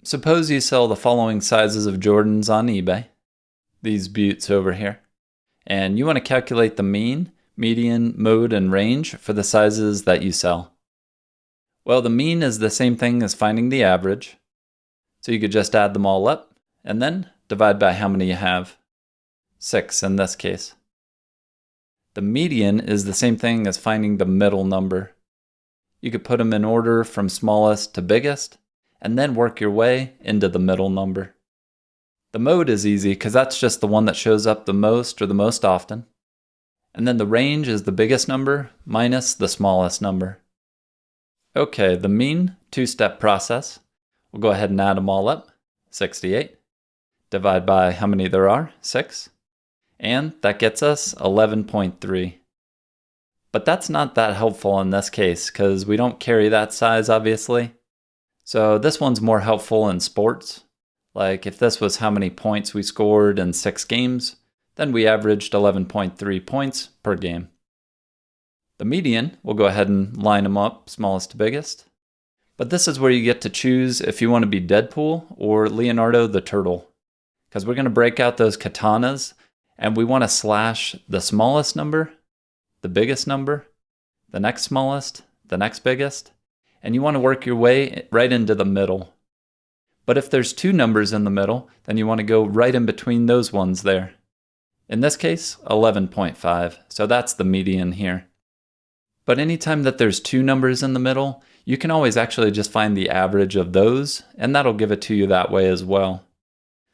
Suppose you sell the following sizes of Jordans on eBay, these buttes over here, and you want to calculate the mean, median, mode, and range for the sizes that you sell. Well, the mean is the same thing as finding the average, so you could just add them all up and then divide by how many you have. 6 in this case. The median is the same thing as finding the middle number. You could put them in order from smallest to biggest, and then work your way into the middle number. The mode is easy because that's just the one that shows up the most or the most often. And then the range is the biggest number minus the smallest number. Okay, the mean, two-step process. We'll go ahead and add them all up. 68. Divide by how many there are, 6. And that gets us 11.3. But that's not that helpful in this case because we don't carry that size, obviously. So this one's more helpful in sports. Like if this was how many points we scored in 6 games, then we averaged 11.3 points per game. The median, we'll go ahead and line them up, smallest to biggest. But this is where you get to choose if you want to be Deadpool or Leonardo the Turtle. Because we're going to break out those katanas, and we want to slash the smallest number, the biggest number, the next smallest, the next biggest, and you want to work your way right into the middle. But if there's 2 numbers in the middle, then you want to go right in between those ones there. In this case, 11.5, so that's the median here. But anytime that there's 2 numbers in the middle, you can always actually just find the average of those, and that'll give it to you that way as well.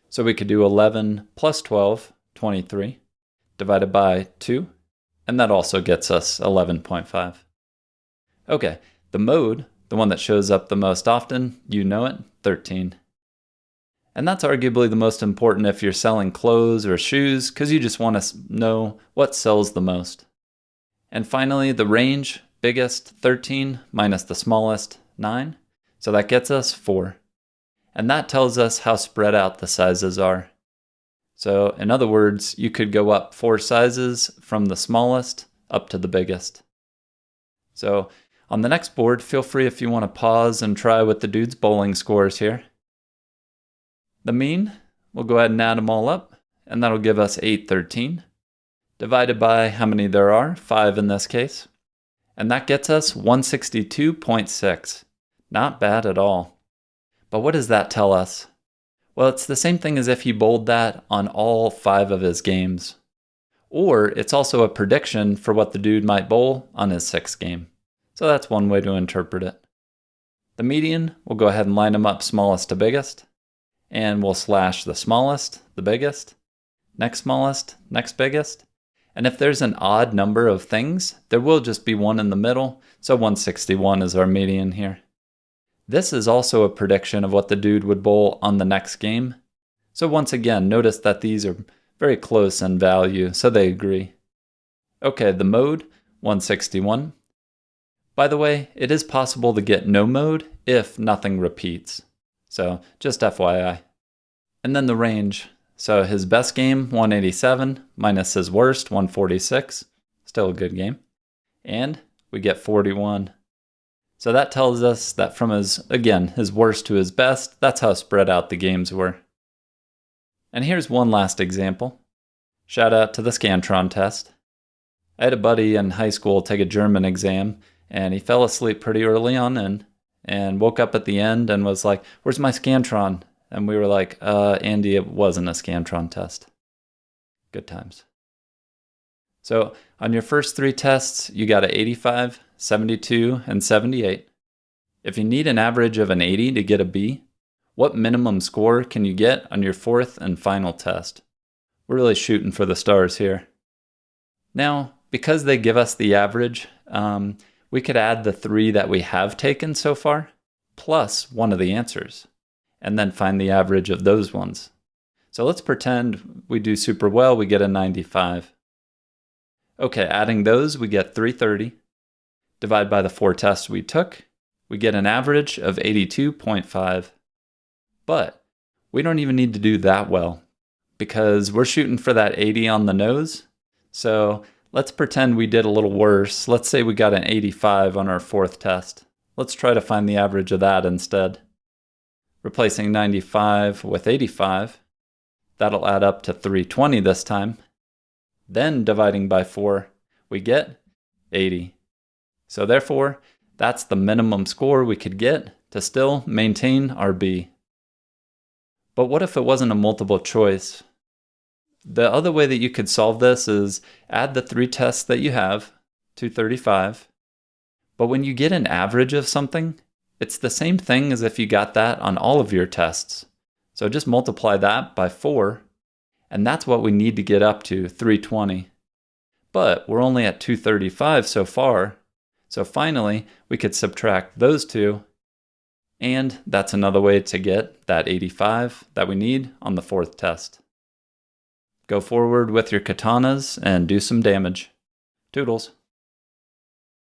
So we could do 11 plus 12, 23, divided by 2, and that also gets us 11.5. Okay, the mode, the one that shows up the most often, you know it, 13. And that's arguably the most important if you're selling clothes or shoes, because you just want to know what sells the most. And finally, the range, biggest, 13, minus the smallest, 9. So that gets us 4. And that tells us how spread out the sizes are. So in other words, you could go up 4 sizes from the smallest up to the biggest. So on the next board, feel free if you want to pause and try with the dude's bowling scores here. The mean, we'll go ahead and add them all up, and that'll give us 813, divided by how many there are, 5 in this case. And that gets us 162.6. Not bad at all. But what does that tell us? Well, it's the same thing as if he bowled that on all 5 of his games. Or it's also a prediction for what the dude might bowl on his 6th game. So that's one way to interpret it. The median, we'll go ahead and line them up smallest to biggest. And we'll slash the smallest, the biggest, next smallest, next biggest. And if there's an odd number of things, there will just be one in the middle. So 161 is our median here. This is also a prediction of what the dude would bowl on the next game. So once again, notice that these are very close in value, so they agree. Okay, the mode, 161. By the way, it is possible to get no mode if nothing repeats. So just FYI. And then the range. So his best game, 187, minus his worst, 146. Still a good game. And we get 41. So that tells us that from his worst to his best, that's how spread out the games were. And here's one last example. Shout out to the Scantron test. I had a buddy in high school take a German exam, and he fell asleep pretty early on and woke up at the end and was like, "Where's my Scantron?" And we were like, Andy, it wasn't a Scantron test. Good times. So on your first 3 tests, you got an 85, 72, and 78. If you need an average of an 80 to get a B, what minimum score can you get on your 4th and final test? We're really shooting for the stars here. Now, because they give us the average, we could add the 3 that we have taken so far, plus one of the answers, and then find the average of those ones. So let's pretend we do super well, we get a 95. Okay, adding those, we get 330. Divide by the 4 tests we took, we get an average of 82.5. But we don't even need to do that well, because we're shooting for that 80 on the nose. So let's pretend we did a little worse. Let's say we got an 85 on our 4th test. Let's try to find the average of that instead. Replacing 95 with 85, that'll add up to 320 this time. Then dividing by 4, we get 80. So therefore, that's the minimum score we could get to still maintain our B. But what if it wasn't a multiple choice? The other way that you could solve this is add the 3 tests that you have, 235. But when you get an average of something, it's the same thing as if you got that on all of your tests. So just multiply that by 4, and that's what we need to get up to 320. But we're only at 235 so far, so finally we could subtract those two, and that's another way to get that 85 that we need on the 4th test. Go forward with your katanas and do some damage. Toodles.